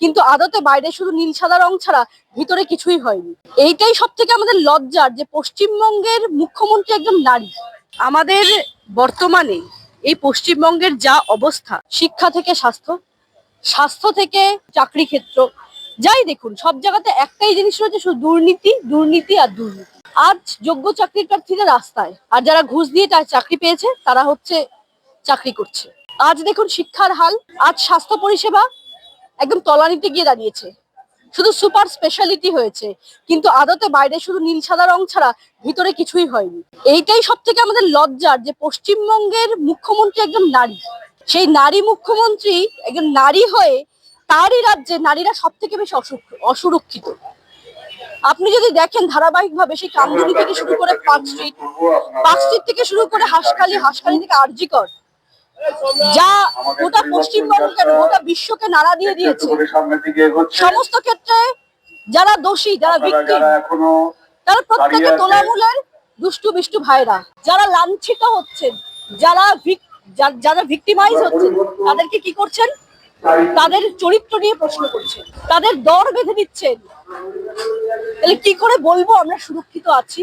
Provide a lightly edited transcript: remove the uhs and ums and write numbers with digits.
কিন্তু আদতে বাইরে শুধু নীল সাদা রং ছাড়া ভিতরে কিছুই হয়নি। এইটাই সব থেকে আমাদের লজ্জার যে পশ্চিমবঙ্গের মুখ্যমন্ত্রী একজন নারী। আমাদের বর্তমানে এই পশ্চিমবঙ্গের যা অবস্থা, শিক্ষা থেকে স্বাস্থ্য, স্বাস্থ্য থেকে চাকরি ক্ষেত্র, যাই দেখুন সব জায়গাতে একটাই জিনিস রয়েছে, শুধু দুর্নীতি, দুর্নীতি আর দুর্নীতি। আজ যোগ্য চাকরি প্রার্থীরা রাস্তায়, আর যারা ঘুষ দিয়ে চাকরি পেয়েছে তারা হচ্ছে চাকরি করছে। আজ দেখুন শিক্ষার হাল, আজ স্বাস্থ্য পরিষেবা একদম তলানিতে গিয়ে দাঁড়িয়েছে, শুধু সুপার স্পেশালিটি হয়েছে, কিন্তু আদতে বাইরে শুধু নীল সাদা রং ছাড়া ভিতরে কিছুই হয়নি। এইটাই সব থেকে আমাদের লজ্জার যে পশ্চিমবঙ্গের মুখ্যমন্ত্রী একজন নারী। সেই নারী মুখ্যমন্ত্রী একজন নারী হয়ে তারই রাজ্যে নারীরা সব থেকে বেশি অসুরক্ষিত। আপনি যদি দেখেন ধারাবাহিকভাবে সেই কামদুনি থেকে শুরু করে পার্কস্ট্রিট থেকে শুরু করে হাসখালি, হাসখালি থেকে আরজিকর, যা গোটা পশ্চিমবঙ্গকে গোটা বিশ্বকে নাড়া দিয়ে দিয়েছে। সমস্ত ক্ষেত্রে যারা দোষী, যারা ভিকটিম, তারা প্রত্যেকে তোলামূলের দুষ্টু বিষ্টু ভাইরা। যারা লাঞ্ছিত হচ্ছেন, যারা ভিকটিমাইজ হচ্ছেন, তাদেরকে কি করছেন? তাদের চরিত্র নিয়ে প্রশ্ন করছেন, তাদের দর বেঁধে দিচ্ছেন। তাহলে কি করে বলবো আমরা সুরক্ষিত আছি?